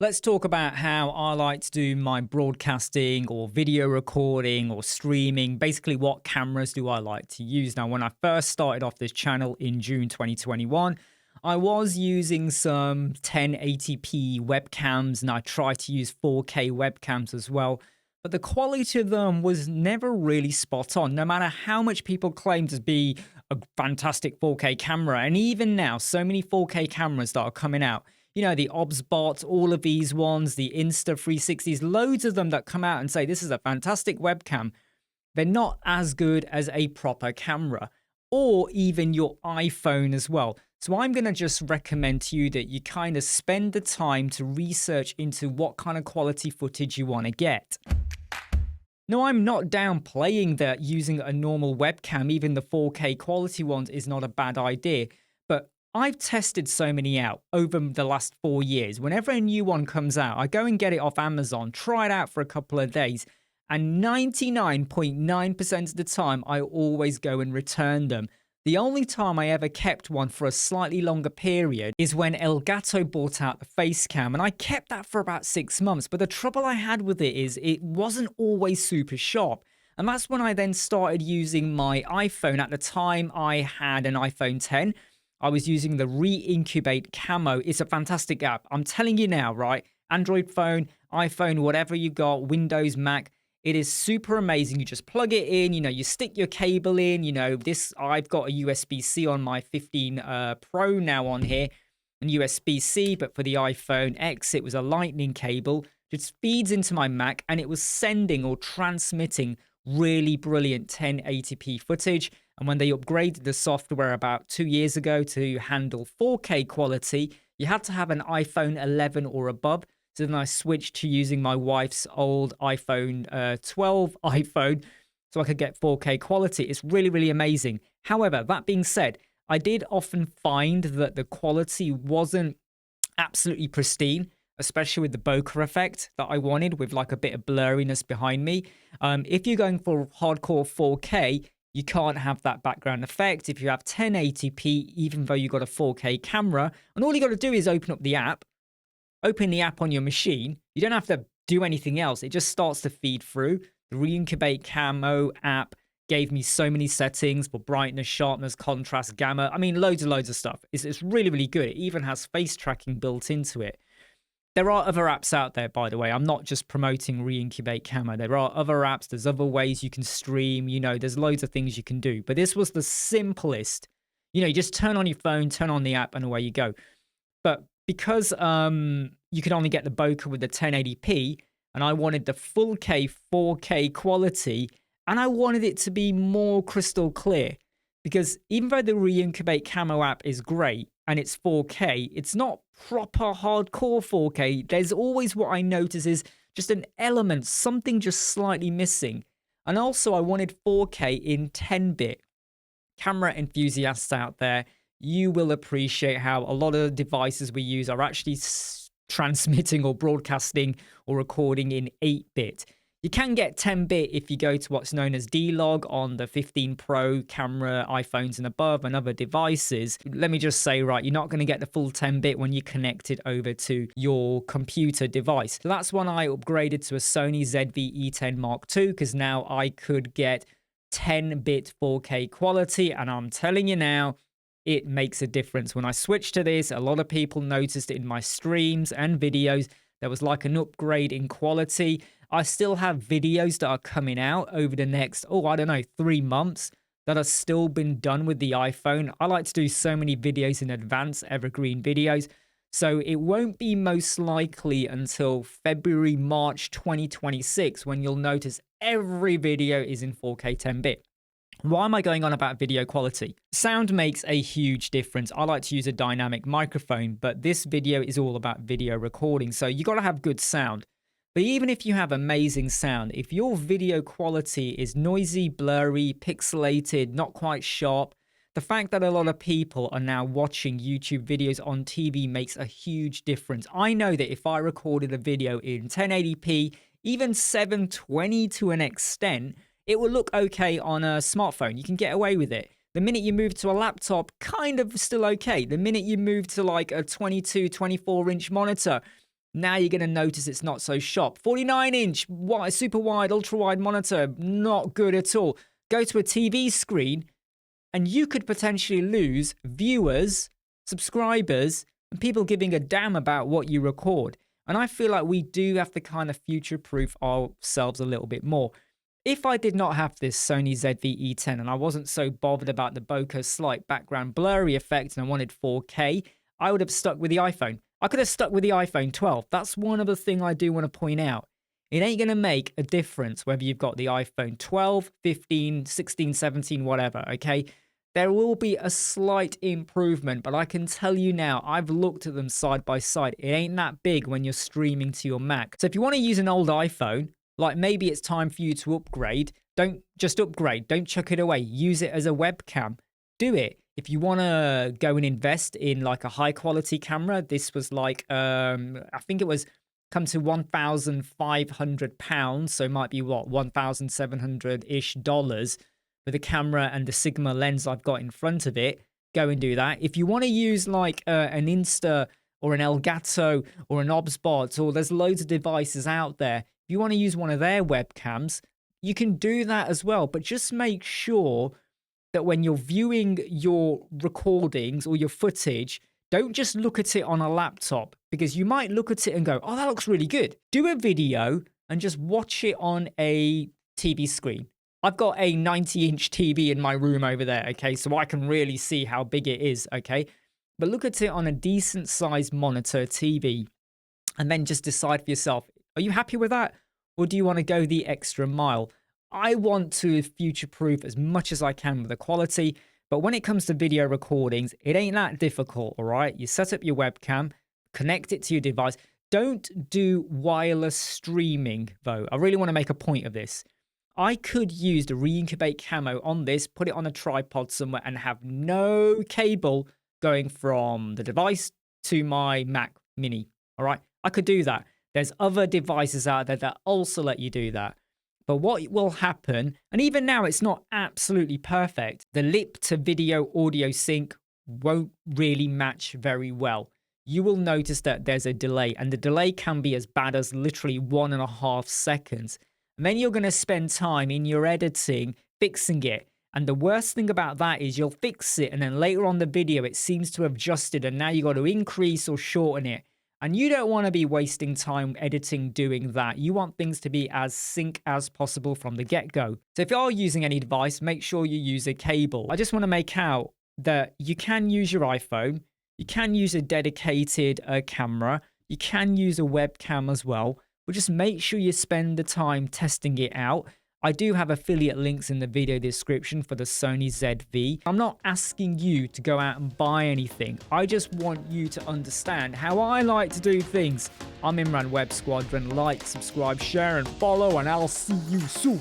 Let's talk about how I like to do my broadcasting or video recording or streaming. Basically, what cameras do I like to use? Now, when I first started off this channel in June 2021, I was using some 1080p webcams and I tried to use 4K webcams as well. But the quality of them was never really spot on, no matter how much people claim to be a fantastic 4K camera. And even now, so many 4K cameras that are coming out, the OBSBot, all of these ones, the Insta360s, loads of them that come out and say this is a fantastic webcam. They're not as good as a proper camera or even your iPhone as well. So I'm going to just recommend to you that you kind of spend the time to research into what kind of quality footage you want to get. No, I'm not downplaying that using a normal webcam, even the 4K quality ones, is not a bad idea. But I've tested so many out over the last 4 years. Whenever a new one comes out, I go and get it off Amazon, try it out for a couple of days, and 99.9% of the time, I always go and return them. The only time I ever kept one for a slightly longer period is when Elgato bought out the face cam, and I kept that for about 6 months. But the trouble I had with it is it wasn't always super sharp. And that's when I then started using my iPhone. At the time, I had an iPhone 10. I was using the Re-Incubate Camo. It's a fantastic app. I'm telling you now, right? Android phone, iPhone, whatever you got, Windows, Mac. It is super amazing. You just plug it in, you stick your cable in, I've got a USB-C on my 15 Pro now on here, and USB-C, but for the iPhone X, it was a lightning cable. Just feeds into my Mac, and it was sending or transmitting really brilliant 1080p footage. And when they upgraded the software about 2 years ago to handle 4K quality, you had to have an iPhone 11 or above. So then I switched to using my wife's old iPhone 12 iPhone so I could get 4K quality. It's really, really amazing. However, that being said, I did often find that the quality wasn't absolutely pristine, especially with the bokeh effect that I wanted with like a bit of blurriness behind me. If you're going for hardcore 4K, you can't have that background effect. If you have 1080p, even though you've got a 4K camera, and all you got to do is open the app on your machine. You don't have to do anything else. It just starts to feed through. The Re-Incubate Camo app gave me so many settings for brightness, sharpness, contrast, gamma. I mean, loads and loads of stuff. It's really, really good. It even has face tracking built into it. There are other apps out there, by the way. I'm not just promoting Re-Incubate Camo. There are other apps. There's other ways you can stream. There's loads of things you can do. But this was the simplest. You just turn on your phone, turn on the app, and away you go. But because you could only get the bokeh with the 1080p, and I wanted the full 4K quality, and I wanted it to be more crystal clear, because even though the Re-Incubate Camo app is great and it's 4K, it's not proper hardcore 4K. There's always what I notice is just an element, something just slightly missing. And also I wanted 4K in 10-bit. Camera enthusiasts out there, you will appreciate how a lot of devices we use are actually transmitting or broadcasting or recording in 8-bit. You can get 10-bit if you go to what's known as D-Log on the 15 Pro camera, iPhones and above, and other devices. Let me just say, right, you're not going to get the full 10-bit when you connect it over to your computer device. So that's when I upgraded to a Sony ZV-E10 Mark II, because now I could get 10-bit 4K quality, and I'm telling you now, it makes a difference. When I switched to this, a lot of people noticed it in my streams and videos. There was like an upgrade in quality. I still have videos that are coming out over the next, 3 months that have still been done with the iPhone. I like to do so many videos in advance, evergreen videos. So it won't be most likely until February, March 2026 when you'll notice every video is in 4K 10-bit. Why am I going on about video quality? Sound makes a huge difference. I like to use a dynamic microphone, but this video is all about video recording. So you got to have good sound. But even if you have amazing sound, if your video quality is noisy, blurry, pixelated, not quite sharp, the fact that a lot of people are now watching YouTube videos on TV makes a huge difference. I know that if I recorded a video in 1080p, even 720 to an extent, it will look okay on a smartphone. You can get away with it. The minute you move to a laptop, kind of still okay. The minute you move to like a 22, 24-inch monitor, Now you're going to notice it's not so sharp. 49-inch super wide, ultra wide monitor, not good at all. Go to a TV screen and you could potentially lose viewers, subscribers, and people giving a damn about what you record. And I feel like we do have to kind of future-proof ourselves a little bit more. If I did not have this Sony ZV-E10 and I wasn't so bothered about the bokeh slight background blurry effect and I wanted 4K, I would have stuck with the iPhone. I could have stuck with the iPhone 12. That's one other thing I do want to point out. It ain't going to make a difference whether you've got the iPhone 12, 15, 16, 17, whatever, okay? There will be a slight improvement, but I can tell you now, I've looked at them side by side. It ain't that big when you're streaming to your Mac. So if you want to use an old iPhone, like maybe it's time for you to upgrade, don't just upgrade. Don't chuck it away. Use it as a webcam. Do it. If you want to go and invest in like a high quality camera, this was like, I think it was come to £1,500. So it might be what, $1,700-ish with the camera and the Sigma lens I've got in front of it. Go and do that. If you want to use like an Insta or an Elgato or an OBSBot, or there's loads of devices out there, if you want to use one of their webcams, you can do that as well. But just make sure that when you're viewing your recordings or your footage, don't just look at it on a laptop, because you might look at it and go, oh, that looks really good. Do a video and just watch it on a TV screen. I've got a 90-inch TV in my room over there, okay? So I can really see how big it is, okay? But look at it on a decent-sized monitor TV and then just decide for yourself, are you happy with that? Or do you want to go the extra mile? I want to future-proof as much as I can with the quality, but when it comes to video recordings, it ain't that difficult, all right? You set up your webcam, connect it to your device. Don't do wireless streaming, though. I really want to make a point of this. I could use the reincubate camo on this, put it on a tripod somewhere, and have no cable going from the device to my Mac Mini, all right? I could do that. There's other devices out there that also let you do that. But what will happen, and even now it's not absolutely perfect, the lip to video audio sync won't really match very well. You will notice that there's a delay, and the delay can be as bad as literally 1.5 seconds. And then you're going to spend time in your editing fixing it. And the worst thing about that is you'll fix it, and then later on the video, it seems to have adjusted, and now you got to increase or shorten it. And you don't want to be wasting time editing doing that. You want things to be as sync as possible from the get-go. So if you're using any device, make sure you use a cable. I just want to make out that you can use your iPhone. You can use a dedicated camera. You can use a webcam as well. But just make sure you spend the time testing it out. I do have affiliate links in the video description for the Sony ZV. I'm not asking you to go out and buy anything. I just want you to understand how I like to do things. I'm Imran Web Squadron. Like, subscribe, share, and follow, and I'll see you soon.